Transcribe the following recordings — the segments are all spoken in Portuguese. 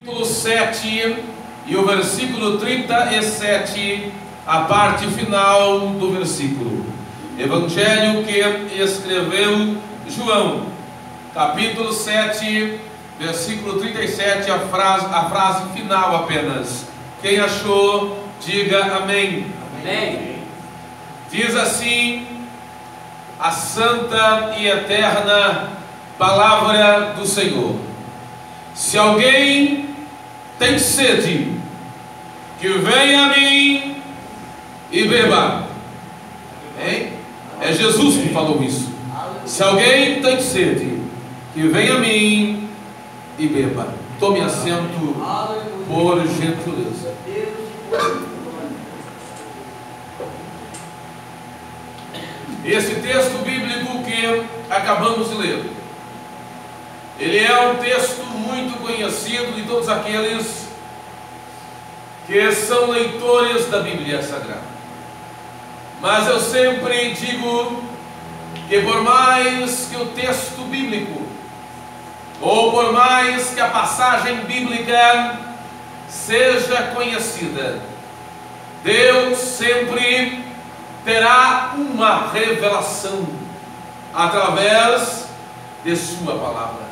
Capítulo 7 e o versículo 37, a parte final do versículo. Evangelho que escreveu João, capítulo 7, versículo 37, a frase final apenas. Quem achou, diga amém. Amém. Diz assim a santa e eterna palavra do Senhor: se alguém tem sede, que venha a mim e beba. Hein? É Jesus que falou isso. Se alguém tem sede, que venha a mim e beba. Tome assento, por gentileza. Esse texto bíblico que acabamos de ler, ele é um texto muito conhecido de todos aqueles que são leitores da Bíblia Sagrada. Mas eu sempre digo que por mais que o texto bíblico, ou por mais que a passagem bíblica seja conhecida, Deus sempre terá uma revelação através de sua palavra.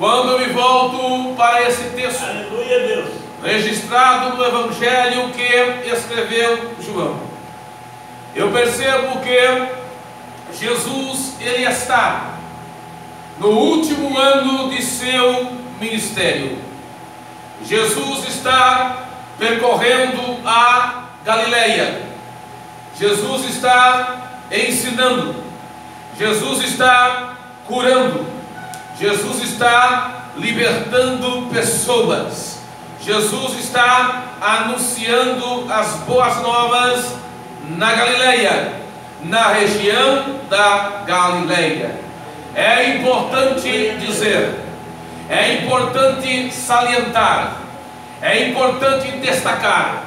Quando eu me volto para esse texto, aleluia, Deus, registrado no Evangelho que escreveu João, eu percebo que Jesus, ele está no último ano de seu ministério. Jesus está percorrendo a Galileia. Jesus está ensinando. Jesus está curando. Jesus está libertando pessoas. Jesus está anunciando as boas novas na Galileia, na região da Galileia. É importante dizer, é importante salientar, é importante destacar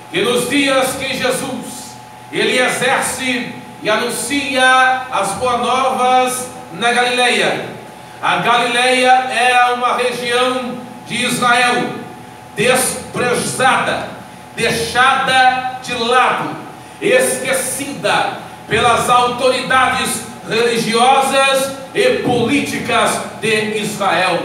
que nos dias que Jesus, ele exerce e anuncia as boas novas na Galileia, a Galileia era uma região de Israel desprezada, deixada de lado, esquecida pelas autoridades religiosas e políticas de Israel.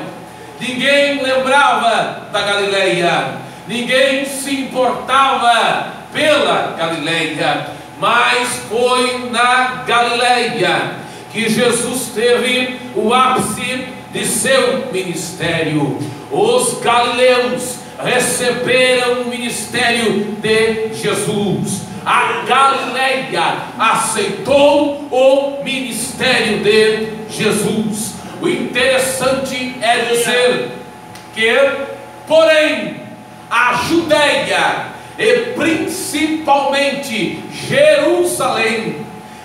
Ninguém lembrava da Galileia, ninguém se importava pela Galileia, mas foi na Galileia que Jesus teve o ápice de seu ministério. Os galileus receberam o ministério de Jesus. A Galileia aceitou o ministério de Jesus. O interessante é dizer que, porém, a Judeia e principalmente Jerusalém,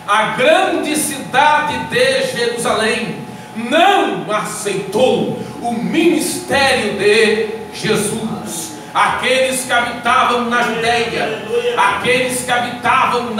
a grande cidade de Jerusalém, não aceitou o ministério de Jesus. Aqueles que habitavam na Judeia, aqueles que habitavam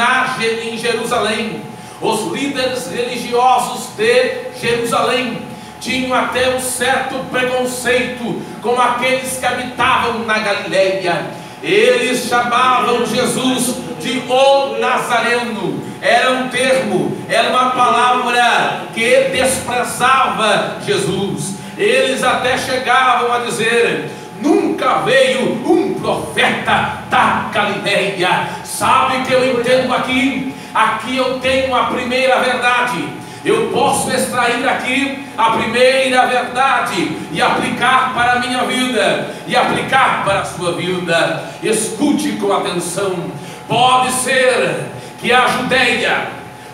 em Jerusalém, os líderes religiosos de Jerusalém tinham até um certo preconceito com aqueles que habitavam na Galileia. Eles chamavam Jesus de o Nazareno. Era um termo, era uma palavra que desprezava Jesus. Eles até chegavam a dizer: nunca veio um profeta da Galileia. Sabe o que eu entendo aqui? Aqui eu tenho a primeira verdade. Eu posso extrair aqui a primeira verdade e aplicar para a minha vida e aplicar para a sua vida. Escute com atenção. Pode ser que a Judeia,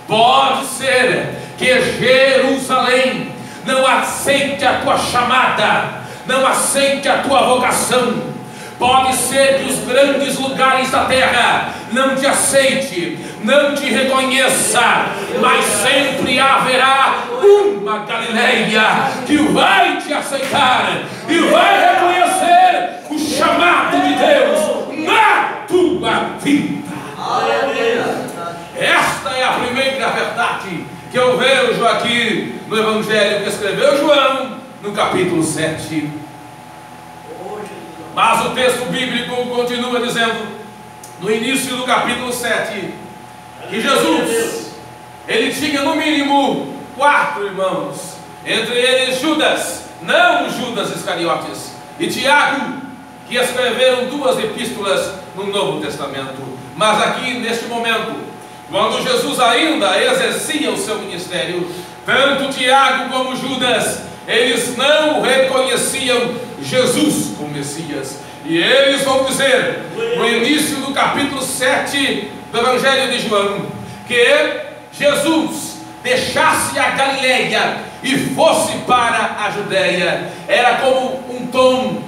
pode ser que Jerusalém não aceite a tua chamada, não aceite a tua vocação. Pode ser que os grandes lugares da terra não te aceite, não te reconheça, mas sempre haverá uma Galileia que vai te aceitar e vai reconhecer o chamado de Deus na tua vida. Esta é a primeira verdade que eu vejo aqui no Evangelho que escreveu João, no capítulo 7. Mas o texto bíblico continua dizendo, no início do capítulo 7, que Jesus, ele tinha no mínimo 4 irmãos, entre eles Judas, não Judas Iscariotes, e Tiago, que escreveram 2 epístolas no Novo Testamento. Mas aqui, neste momento, quando Jesus ainda exercia o seu ministério, tanto Tiago como Judas, eles não reconheciam Jesus como Messias. E eles vão dizer, no início do capítulo 7 do Evangelho de João, que Jesus deixasse a Galileia e fosse para a Judéia. Era como um tom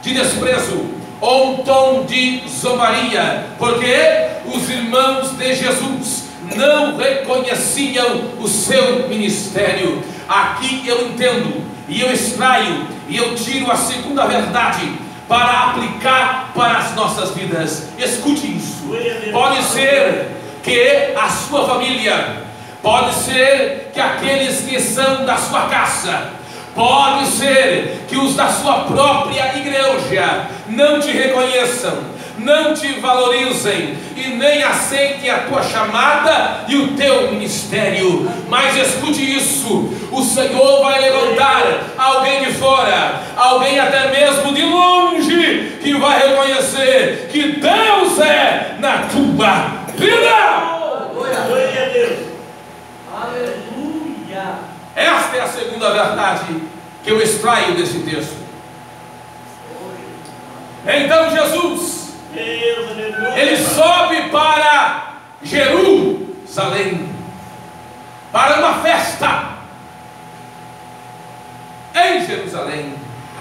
de desprezo, ou um tom de zombaria, porque os irmãos de Jesus não reconheciam o seu ministério. Aqui eu entendo, e eu extraio, e eu tiro a segunda verdade para aplicar para as nossas vidas. Escute isso. Pode ser que a sua família, pode ser que aqueles que são da sua casa, pode ser que os da sua própria igreja não te reconheçam, não te valorizem e nem aceitem a tua chamada e o teu ministério. Mas escute isso: o Senhor vai levantar alguém de fora, alguém até mesmo de longe, que vai reconhecer que Deus é na tua vida. Glória a Deus. Aleluia. Esta é a segunda verdade que eu extraio desse texto. Então Jesus, ele sobe para Jerusalém, para uma festa em Jerusalém.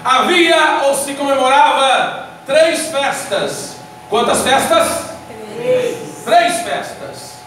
Havia ou se comemorava 3 festas. Quantas festas? 3 festas.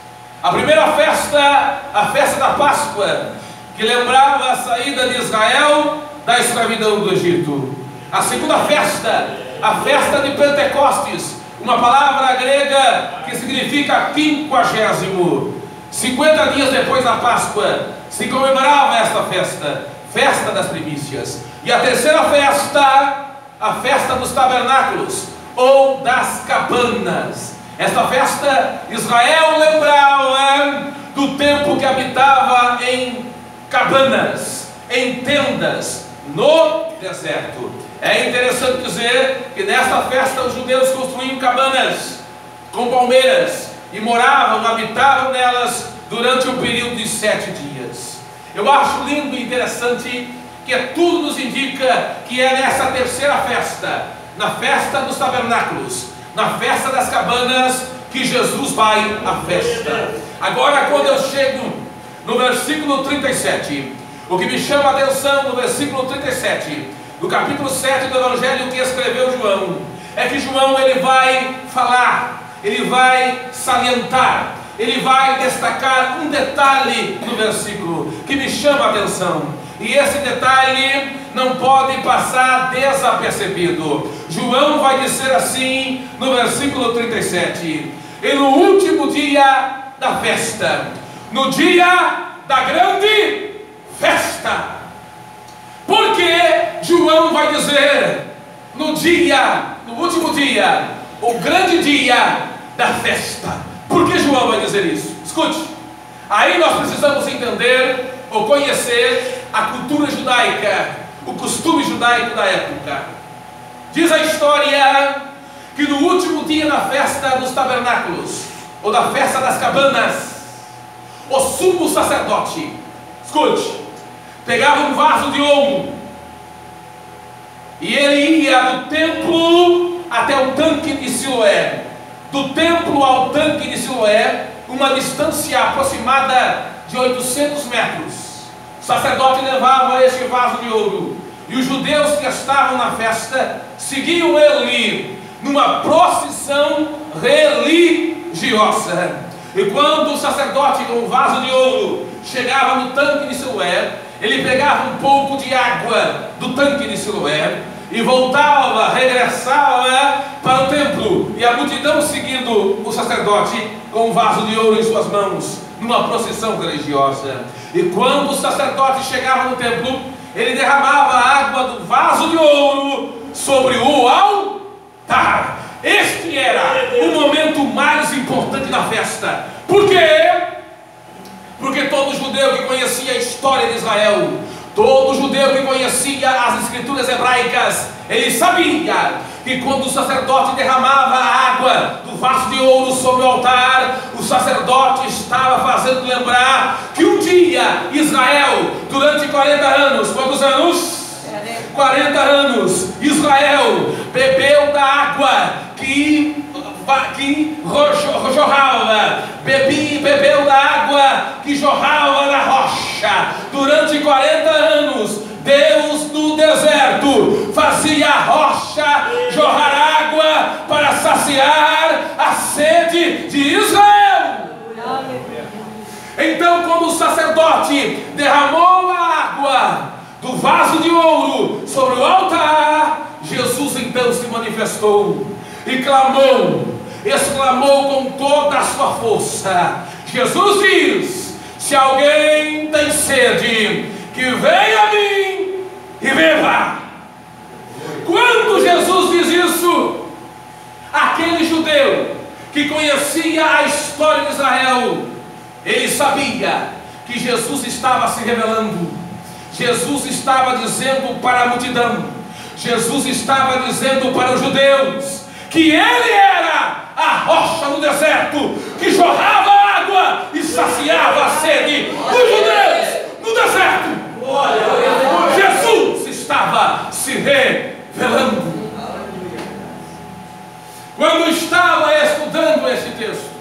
A primeira festa, a festa da Páscoa, que lembrava a saída de Israel da escravidão do Egito. A segunda festa, a festa de Pentecostes, uma palavra grega que significa 50º. 50 dias depois da Páscoa se comemorava esta festa, festa das primícias. E a terceira festa, a festa dos tabernáculos ou das cabanas. Esta festa, Israel lembrava do tempo que habitava em cabanas, em tendas, no deserto. É interessante dizer que nesta festa os judeus construíam cabanas com palmeiras e moravam, habitavam nelas durante um período de 7 dias. Eu acho lindo e interessante que tudo nos indica que é nessa terceira festa, na festa dos tabernáculos, na festa das cabanas, que Jesus vai à festa. Agora, quando eu chego no versículo 37, o que me chama a atenção no versículo 37, do capítulo 7 do Evangelho que escreveu João, é que João ele vai falar, ele vai salientar, ele vai destacar um detalhe no versículo que me chama a atenção. E esse detalhe não pode passar desapercebido. João vai dizer assim no versículo 37: e no último dia da festa, no dia da grande festa. Porque João vai dizer no último dia, o grande dia da festa. Por que João vai dizer isso? Escute, aí nós precisamos entender ou conhecer a cultura judaica, o costume judaico da época. Diz a história que no último dia da festa dos tabernáculos, ou da festa das cabanas, o sumo sacerdote, escute, pegava um vaso de ouro e ele ia do templo até o tanque de Siloé. Do templo ao tanque de Siloé, uma distância aproximada de 800 metros. O sacerdote levava este vaso de ouro e os judeus que estavam na festa seguiam ele numa procissão religiosa. E quando o sacerdote com o vaso de ouro chegava no tanque de Siloé, ele pegava um pouco de água do tanque de Siloé e voltava, regressava para o templo, e a multidão seguindo o sacerdote com um vaso de ouro em suas mãos, numa procissão religiosa. E quando o sacerdote chegava no templo, ele derramava a água do vaso de ouro sobre o altar. era o momento mais importante da festa. Por quê? Porque todo judeu que conhecia a história de Israel, todo judeu que conhecia as escrituras hebraicas, ele sabia que quando o sacerdote derramava a água do vaso de ouro sobre o altar, o sacerdote estava fazendo lembrar que um dia Israel, durante 40 anos, quantos anos? 40 anos, Israel bebeu da água que jorrava, bebeu da água que jorrava na rocha. Durante 40 anos, Deus no deserto fazia a rocha jorrar água para saciar a sede de Israel. Então, quando o sacerdote derramou a água do vaso de ouro sobre o altar, Jesus então se manifestou e exclamou com toda a sua força. Jesus diz: se alguém tem sede, que venha a mim e beba. Quando Jesus diz isso, aquele judeu que conhecia a história de Israel, ele sabia que Jesus estava se revelando. Jesus estava dizendo para a multidão, Jesus estava dizendo para os judeus, que ele era a rocha no deserto, que jorrava água e saciava a sede dos judeus no deserto. Jesus estava se revelando. Quando estava estudando este texto,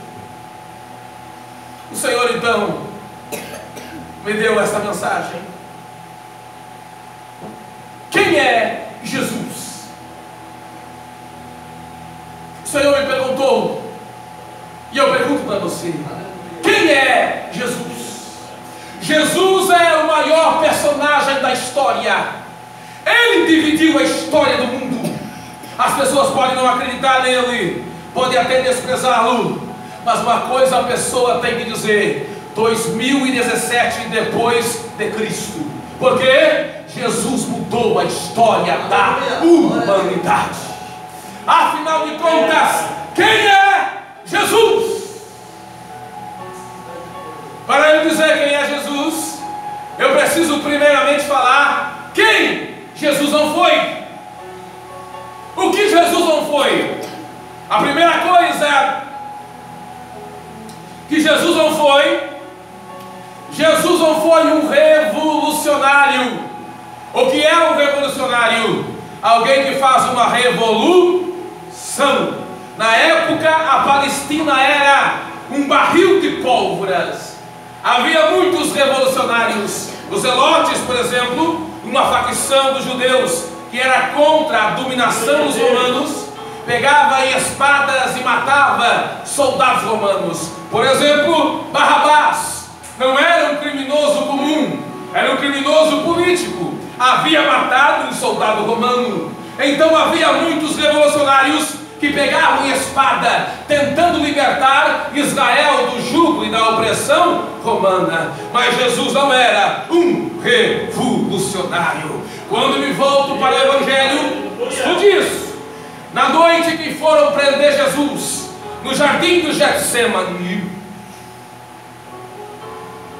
o Senhor então me deu esta mensagem. Quem é Jesus? O Senhor me perguntou, e eu pergunto para você: quem é Jesus? Jesus é o maior personagem da história. Ele dividiu a história do mundo. As pessoas podem não acreditar nele, podem até desprezá-lo, mas uma coisa a pessoa tem que dizer: 2017 depois de Cristo. Porque Jesus mudou a história da humanidade. Afinal de contas, quem é Jesus? Para eu dizer quem é Jesus, eu preciso primeiramente falar quem Jesus não foi. O que Jesus não foi? A primeira coisa que Jesus não foi um revolucionário. O que é um revolucionário? Alguém que faz uma revolução. Na época, a Palestina era um barril de pólvoras. Havia muitos revolucionários. Os zelotes, por exemplo, uma facção dos judeus que era contra a dominação dos romanos, pegava espadas e matava soldados romanos. Por exemplo, Barrabás não era um criminoso comum, era um criminoso político. Havia matado um soldado romano. Então havia muitos revolucionários que pegavam espada, tentando libertar Israel do jugo e da opressão romana. Mas Jesus não era um revolucionário. Quando me volto para o Evangelho, escute isso. Na noite que foram prender Jesus no jardim do Getsemane,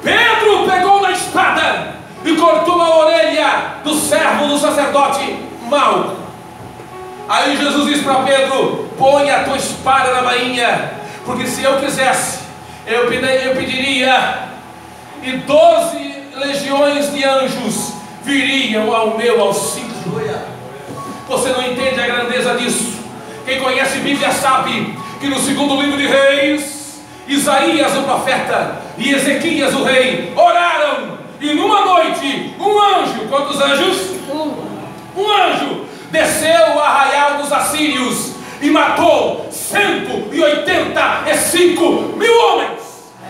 Pedro pegou na espada e cortou a orelha do servo do sacerdote Malco. Aí Jesus disse para Pedro: põe a tua espada na bainha, porque se eu quisesse, eu pediria, e 12 legiões de anjos viriam ao meu auxílio. Você não entende a grandeza disso. Quem conhece Bíblia sabe que no segundo livro de Reis, Isaías o profeta e Ezequias o rei oraram, e numa noite um anjo, quantos anjos? Um anjo desceu o arraial dos assírios e matou 185 mil homens.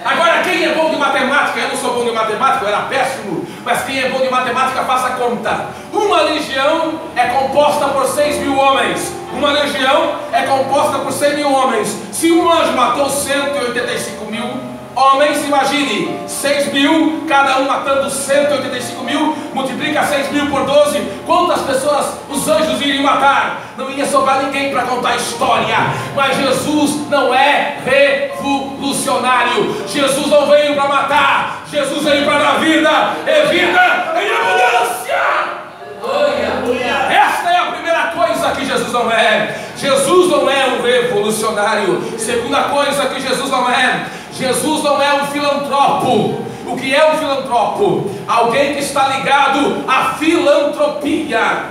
Agora, quem é bom de matemática? Eu não sou bom de matemática, eu era péssimo, mas quem é bom de matemática, faça a conta. Uma legião é composta por 6 mil homens. Uma legião é composta por 100 mil homens. Se um anjo matou 185 mil, homens, imagine, 6 mil, cada um matando 185 mil, multiplica 6 mil por 12, quantas pessoas os anjos iriam matar? Não ia sobrar ninguém para contar a história. Mas Jesus não é revolucionário. Jesus não veio para matar, Jesus veio para dar vida, é vida em abundância. Esta é a primeira coisa que Jesus não é. Jesus não é um revolucionário. Segunda coisa que Jesus não é: Jesus não é um filantropo. O que é um filantropo? Alguém que está ligado à filantropia.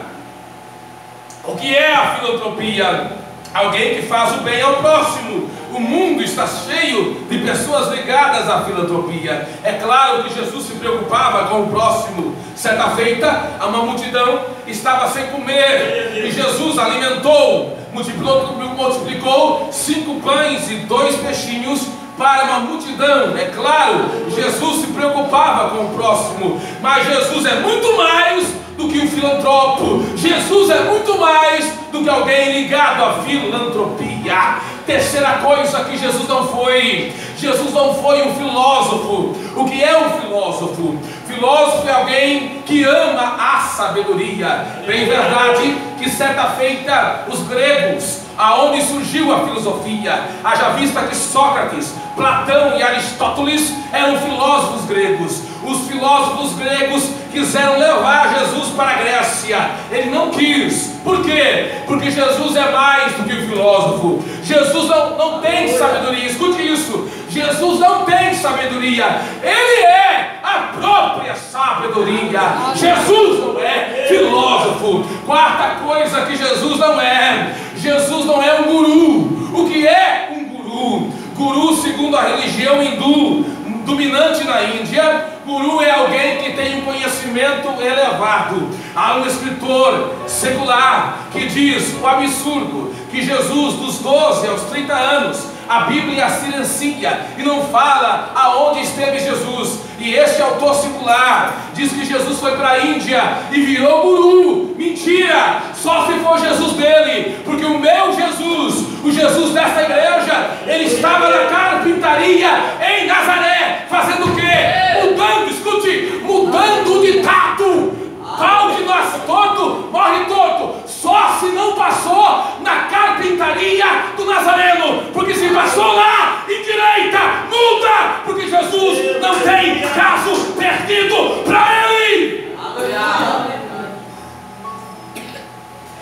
O que é a filantropia? Alguém que faz o bem ao próximo. O mundo está cheio de pessoas ligadas à filantropia. É claro que Jesus se preocupava com o próximo. Certa feita, uma multidão estava sem comer, e Jesus alimentou, multiplicou 5 pães e 2 peixinhos para uma multidão. É claro, Jesus se preocupava com o próximo, mas Jesus é muito mais do que um filantropo. Jesus é muito mais do que alguém ligado à filantropia. Terceira coisa que Jesus não foi: Jesus não foi um filósofo. O que é um filósofo? Filósofo é alguém que ama a sabedoria. Bem verdade que certa feita os gregos, aonde surgiu a filosofia, haja vista que Sócrates, Platão e Aristóteles eram filósofos gregos. Os filósofos gregos quiseram levar Jesus para a Grécia. Ele não quis. Por quê? Porque Jesus é mais do que um filósofo. Jesus não tem sabedoria. Escute isso: Jesus não tem sabedoria. Ele é a própria sabedoria. Jesus não é filósofo. Quarta coisa que Jesus não é: Jesus não é um guru. O que é um guru? Guru, segundo a religião hindu dominante na Índia, guru é alguém que tem um conhecimento elevado. Há um escritor secular que diz o absurdo que Jesus, dos 12 aos 30 anos, a Bíblia silencia e não fala aonde esteve Jesus. E este autor secular diz que Jesus foi para a Índia e virou guru. Mentira! Só se for Jesus dele, porque o meu Jesus, o Jesus desta igreja, ele estava na carpintaria em Nazaré, fazendo o quê? Mudando, escute, mudando o ditado. Pau que nasce torto, morre torto. Só se não passou na carpintaria do Nazareno, porque se passou lá, endireita, muda, porque Jesus não tem caso perdido para ele.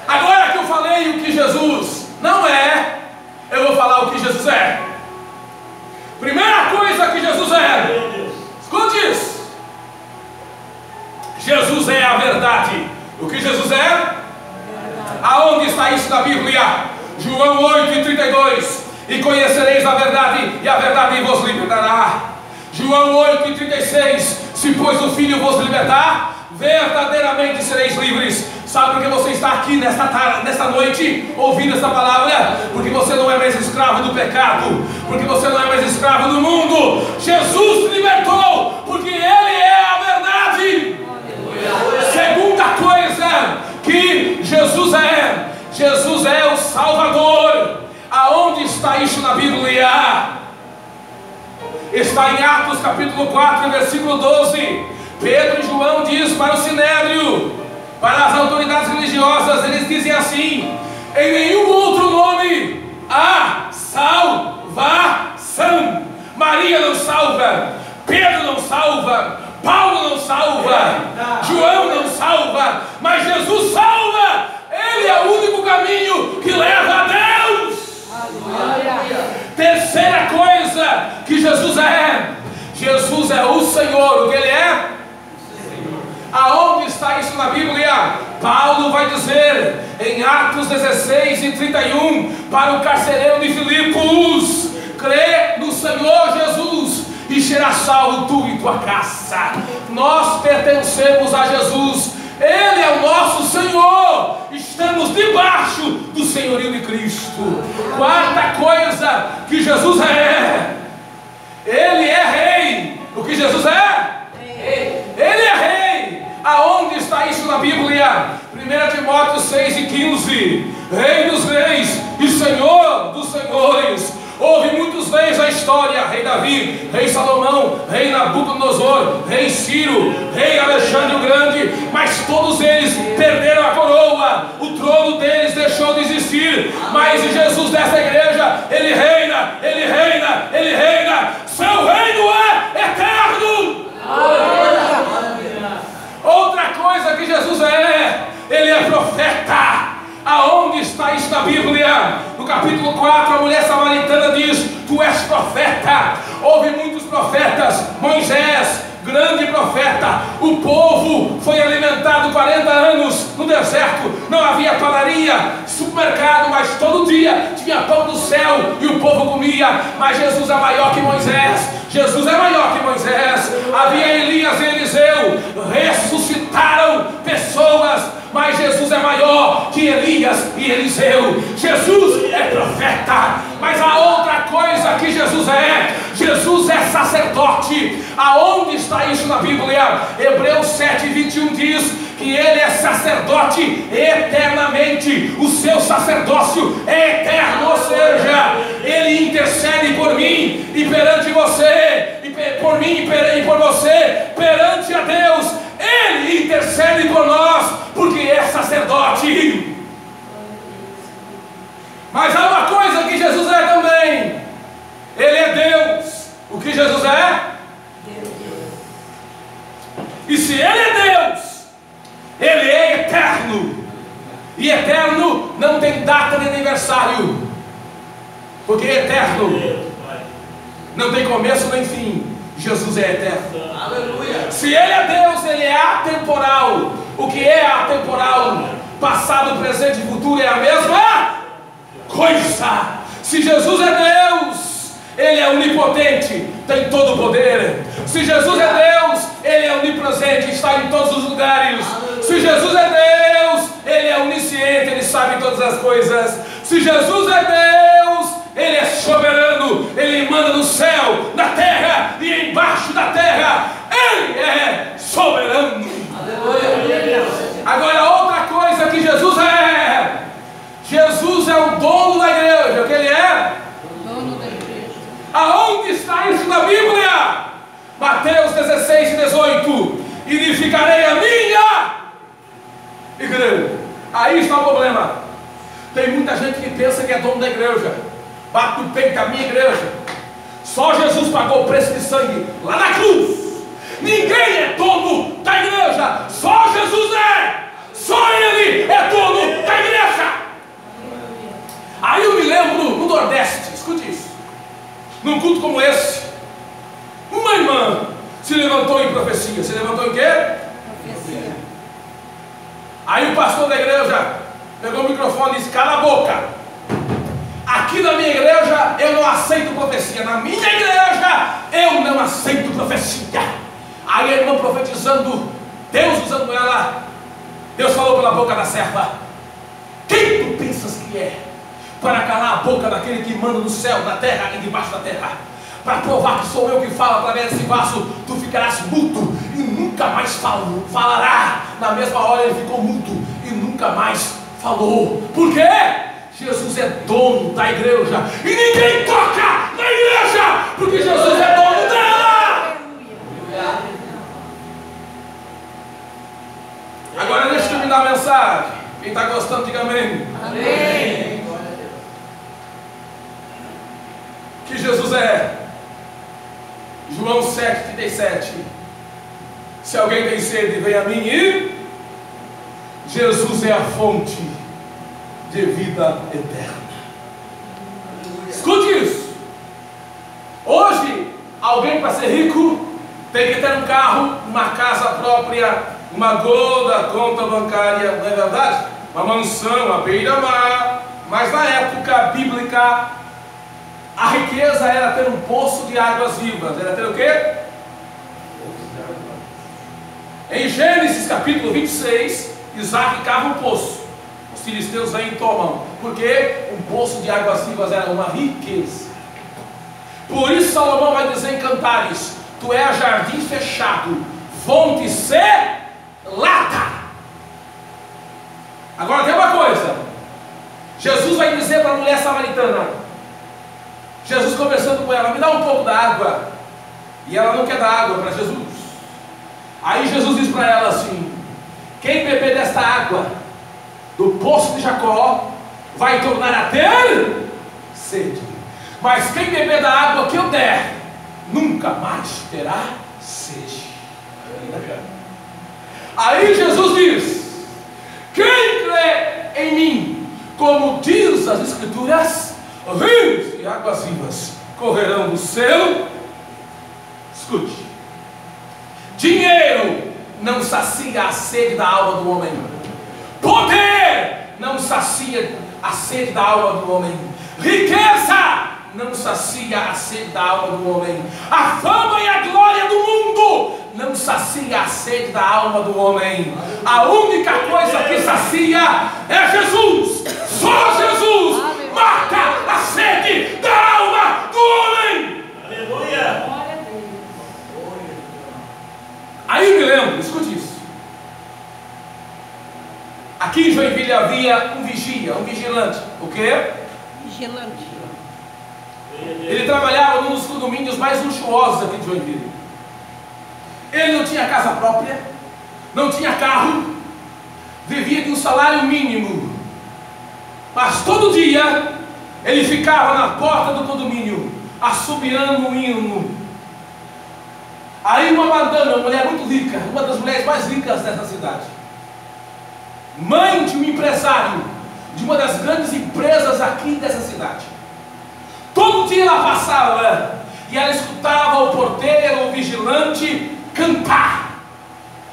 Agora que eu falei o que Jesus não é, eu vou falar o que Jesus é. Primeira coisa que Jesus é, escute isso: Jesus é a verdade. O que Jesus é? Aonde está isso na Bíblia? João 8:32. E conhecereis a verdade, e a verdade vos libertará. João 8:36. Se pois o Filho vos libertar, verdadeiramente sereis livres. Sabe por que você está aqui nesta noite ouvindo essa palavra? Porque você não é mais escravo do pecado, porque você não é mais escravo do mundo. Jesus te libertou, porque Ele é a verdade. Segunda coisa que Jesus é o Salvador. Aonde está isso na Bíblia? Está em Atos capítulo 4, versículo 12. Pedro e João diz para o Sinédrio, para as autoridades religiosas, eles dizem assim: em nenhum outro nome há salvação. Maria não salva, Pedro não salva, Paulo não salva, João não salva, mas Jesus salva. Ele é o único caminho que leva a Deus. Terceira coisa que Jesus é: Jesus é o Senhor. O que Ele é? Aonde está isso na Bíblia? Paulo vai dizer em Atos 16:31 para o carcereiro de Filipos: crê no Senhor Jesus e será salvo tu e tua casa. Nós pertencemos a Jesus. Ele é o nosso Senhor. Estamos debaixo do senhorio de Cristo. Quarta coisa que Jesus é: Ele é rei. O que Jesus é? Ele é rei. Aonde está isso na Bíblia? 1 Timóteo 6:15. Rei dos reis e Senhor dos senhores. Houve muitos muitos reis da história, rei Davi, rei Salomão, rei Nabucodonosor, rei Ciro, rei Alexandre o Grande, mas todos eles perderam a coroa, o trono deles deixou de existir, mas Jesus dessa igreja, ele reina, ele reina, ele reina, seu reino é eterno. Outra coisa que Jesus ele é profeta. Aonde está isso na Bíblia? No capítulo 4, a mulher samaritana diz: tu és profeta. Houve muitos profetas. Moisés, grande profeta. O povo foi alimentado 40 anos no deserto. Não havia padaria, supermercado, mas todo dia tinha pão do céu e o povo comia. Mas Jesus é maior que Moisés. Jesus é maior que Moisés. Havia Elias e Eliseu, ressuscitaram pessoas, mas Jesus é maior que Elias e Eliseu. Jesus é profeta. Mas a outra coisa que Jesus é sacerdote. Aonde está isso na Bíblia? Hebreus 7:21 diz que ele é sacerdote eternamente. O seu sacerdócio é eterno, ou seja, ele intercede por mim e perante você, e por mim e por você, perante a Deus. Ele intercede por nós, porque é sacerdote. Mas há uma coisa que Jesus é também. Ele é Deus. O que Jesus é? Deus. E se Ele é Deus, Ele é eterno. E eterno não tem data de aniversário, porque eterno não tem começo nem fim. Jesus é eterno. Aleluia. Se Ele é Deus, Ele é atemporal. O que é atemporal? Passado, presente e futuro é a mesma coisa. Se Jesus é Deus, Ele é onipotente, tem todo o poder. Se Jesus é Deus, Ele é onipresente, está em todos os lugares. Se Jesus é Deus, Ele é onisciente, Ele sabe todas as coisas. Se Jesus é Deus, Ele é soberano, Ele manda no céu, na terra e embaixo da terra. Ele é soberano. Agora, outra coisa que Jesus é: Jesus é o dono da igreja. O que Ele é? O dono da igreja. Aonde está isso na Bíblia? Mateus 16:18. Edificarei a minha igreja. Aí está o problema. Tem muita gente que pensa que é dono da igreja. Bate no peito da minha igreja. Só Jesus pagou o preço de sangue lá na cruz. Ninguém é dono da igreja. Só Jesus é. Só Ele é dono da igreja. Aí eu me lembro no Nordeste, escute isso. Num culto como esse, uma irmã se levantou em profecia. Se levantou em quê? Profecia. Aí o pastor da igreja pegou o microfone e disse: cala a boca. Aqui na minha igreja eu não aceito profecia. Na minha igreja eu não aceito profecia. Aí a irmã profetizando, Deus usando ela, Deus falou pela boca da serva: quem tu pensas que é para calar a boca daquele que manda no céu, na terra e debaixo da terra? Para provar que sou eu que falo através desse vaso, tu ficarás mudo e nunca mais falará. Na mesma hora ele ficou mudo e nunca mais falou. Por quê? Jesus é dono da igreja e ninguém toca na igreja, porque Jesus é dono dela. Agora deixa eu terminar a mensagem. Quem está gostando, diga amém. Amém. Que Jesus é. João 7,37. Se alguém tem sede, vem a mim e Jesus é a fonte de vida eterna. Escute isso. Hoje, alguém para ser rico tem que ter um carro, uma casa própria, uma boa conta bancária, não é verdade? Uma mansão à beira-mar. Mas na época bíblica, a riqueza era ter um poço de águas vivas. Era ter o quê? Em Gênesis capítulo 26, Isaac cava um poço. Os filisteus vêm e tomam, porque um poço de águas vivas era uma riqueza. Por isso Salomão vai dizer em Cantares: tu és jardim fechado, fonte selada. Agora tem uma coisa. Jesus vai dizer para a mulher samaritana: Jesus conversando com ela: me dá um pouco da água. E ela não quer dar água para Jesus. Aí Jesus diz para ela assim: quem beber desta água do poço de Jacó vai tornar a ter sede, mas quem beber da água que eu der nunca mais terá sede. Aí Jesus diz: quem crê em mim, como diz as Escrituras, rios e águas vivas correrão do seu. Escute: dinheiro não sacia a sede da alma do homem, poder não sacia a sede da alma do homem, riqueza não sacia a sede da alma do homem, a fama e a glória do mundo não sacia a sede da alma do homem. A única coisa que sacia é Jesus. Só Jesus mata a sede da alma do homem. Aleluia. Aí me lembro, escute isso. Aqui em Joinville havia um vigia, um vigilante. O quê? Vigilante. Ele trabalhava num dos condomínios mais luxuosos aqui de Joinville. Ele não tinha casa própria, não tinha carro, vivia de um salário mínimo. Mas todo dia ele ficava na porta do condomínio, assobiando um hino. Aí uma madame, uma mulher muito rica, uma das mulheres mais ricas dessa cidade, mãe de um empresário de uma das grandes empresas aqui dessa cidade, todo dia ela passava e ela escutava o porteiro, o vigilante cantar,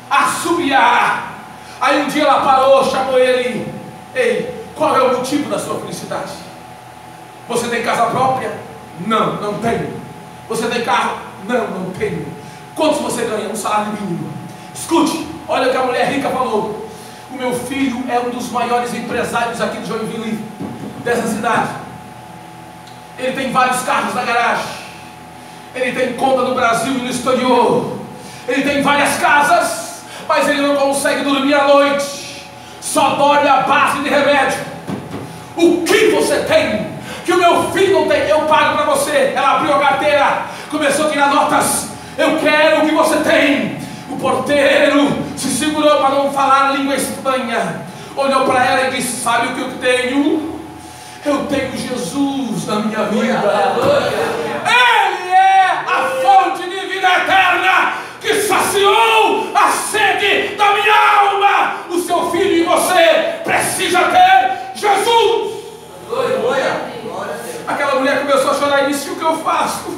assobiar. Aí um dia ela parou, chamou ele: ei, qual é o motivo da sua felicidade? Você tem casa própria? Não, não tenho. Você tem carro? Não, não tenho. Quanto você ganha? Um salário mínimo. Escute, olha o que a mulher rica falou: o meu filho é um dos maiores empresários aqui de Joinville, dessa cidade. Ele tem vários carros na garagem, ele tem conta no Brasil e no exterior, ele tem várias casas, mas ele não consegue dormir à noite, só dorme à base de remédio. O que você tem que o meu filho não tem? Eu pago para você. Ela abriu a carteira, começou a tirar notas. Eu quero o que você tem. O porteiro se segurou para não falar língua estranha, olhou para ela e disse: sabe o que eu tenho? Eu tenho Jesus na minha vida. Ele é a fonte de vida eterna que saciou a sede da minha alma. O seu filho e você precisa ter Jesus. Aquela mulher começou a chorar e disse: o que eu faço?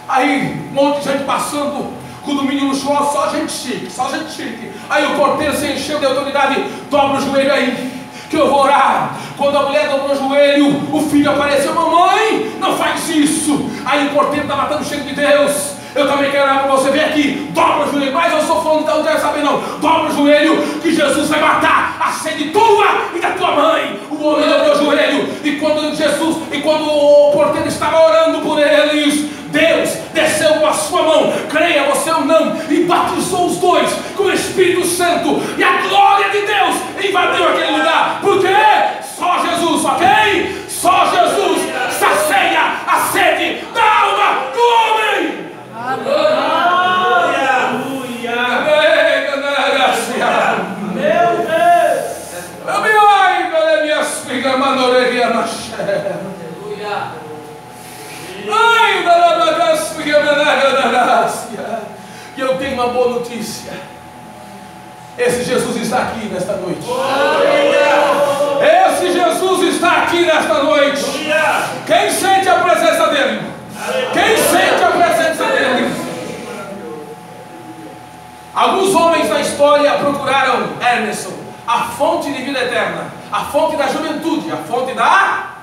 Aí um monte de gente passando, condomínio luxuoso, só gente chique, só gente chique. Aí o porteiro se encheu de autoridade: dobra o joelho aí, que eu vou orar. Quando a mulher dobrou o joelho, o filho apareceu: mamãe, não faz isso. Aí o porteiro está matando o cheiro de Deus: eu também quero orar para você, vem aqui, dobra o joelho. Mas eu sou fã, então não quero saber não. Dobra o joelho, que Jesus vai matar a sede tua e da tua mãe. O homem dobrou o joelho, e quando o porteiro estava orando por eles, Deus desceu com a sua mão, creia você ou não, e batizou os dois com o Espírito Santo, e a glória de Deus invadiu aquele lugar. Porque só Jesus, ok? Só Jesus sacia a sede da alma do homem. Aleluia! Meu Deus! E eu tenho uma boa notícia: esse Jesus está aqui nesta noite. Esse Jesus está aqui nesta noite. Quem sente a presença dele? Quem sente a presença dele? Alguns homens na história procuraram Emerson, a fonte de vida eterna, a fonte da juventude, a fonte da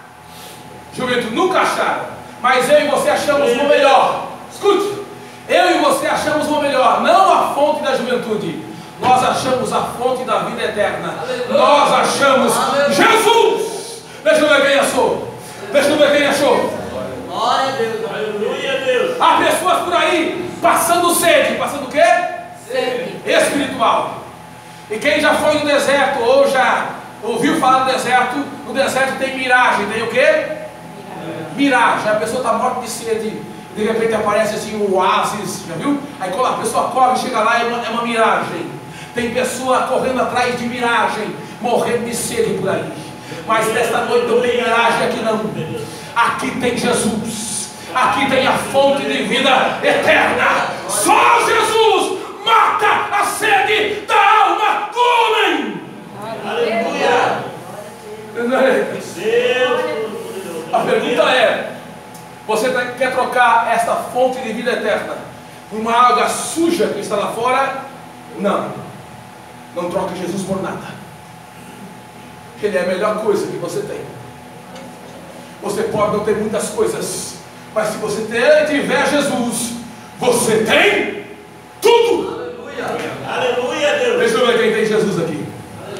juventude. Nunca acharam. Mas eu e você achamos o melhor. Escute, eu e você achamos o melhor, não a fonte da juventude. Nós achamos a fonte da vida eterna. Nós achamos Jesus. Deixa eu ver quem achou. Deixa eu ver quem achou. Glória a Deus. Aleluia a Deus. Há pessoas por aí passando sede. Passando o quê? Sede espiritual. E quem já foi no deserto ou já ouviu falar do deserto, no deserto tem miragem. Tem o quê? miragem. A pessoa está morta de sede, de repente aparece assim um oásis, já viu? Aí quando a pessoa corre, chega lá, é uma miragem. Tem pessoa correndo atrás de miragem, morrendo de sede por aí. Mas nesta noite não tem miragem aqui não. Aqui tem Jesus. Aqui tem a fonte de vida eterna. Só Jesus mata a sede da alma do homem. Aleluia. A pergunta é: você quer trocar esta fonte de vida eterna por uma água suja que está lá fora? Não. Não troque Jesus por nada. Ele é a melhor coisa que você tem. Você pode não ter muitas coisas, mas se você tiver Jesus, você tem tudo. Aleluia. Aleluia, Deus. Deixa eu ver quem tem Jesus aqui.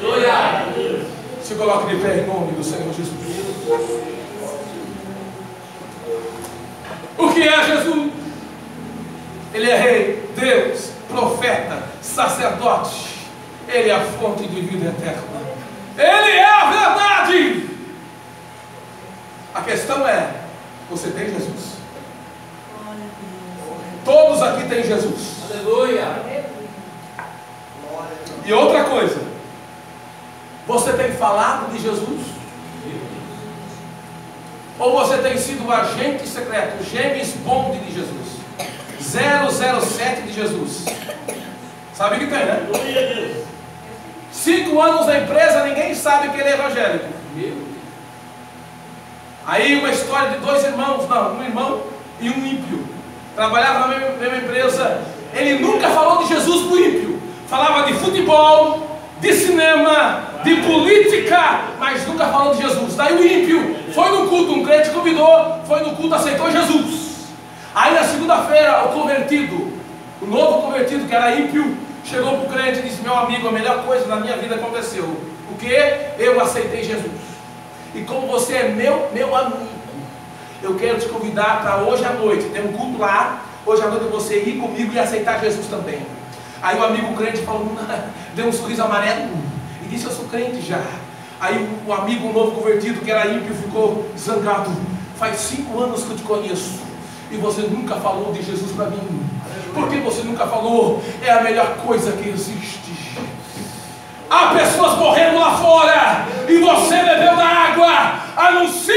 Aleluia. Se coloque de pé em nome do Senhor Jesus. O que é Jesus? Ele é rei, Deus, profeta, sacerdote. Ele é a fonte de vida eterna. Ele é a verdade. A questão é: você tem Jesus? Todos aqui têm Jesus. Aleluia. E outra coisa, você tem falado de Jesus? Ou você tem sido o agente secreto, James Bond de Jesus, 007 de Jesus? Sabe que tem, né? 5 anos na empresa, ninguém sabe que ele é evangélico. Aí uma história de 2 irmãos, não, um irmão e um ímpio, trabalhavam na mesma empresa. Ele nunca falou de Jesus para o ímpio. Falava de futebol, de cinema, de política, mas nunca falou de Jesus. Daí o ímpio foi no culto, um crente convidou, foi no culto, aceitou Jesus. Aí na segunda-feira o convertido, o novo convertido que era ímpio, chegou para o crente e disse: meu amigo, a melhor coisa na minha vida aconteceu. O que? Eu aceitei Jesus. E como você é meu amigo, eu quero te convidar para hoje à noite, tem um culto lá, hoje à noite você ir comigo e aceitar Jesus também. Aí o amigo crente falou, deu um sorriso amarelo e disse: eu sou crente já. Aí o amigo novo convertido, que era ímpio, ficou zangado. Faz 5 anos que eu te conheço e você nunca falou de Jesus para mim. Por que você nunca falou? É a melhor coisa que existe. Há pessoas morrendo lá fora e você bebeu da água. Anuncie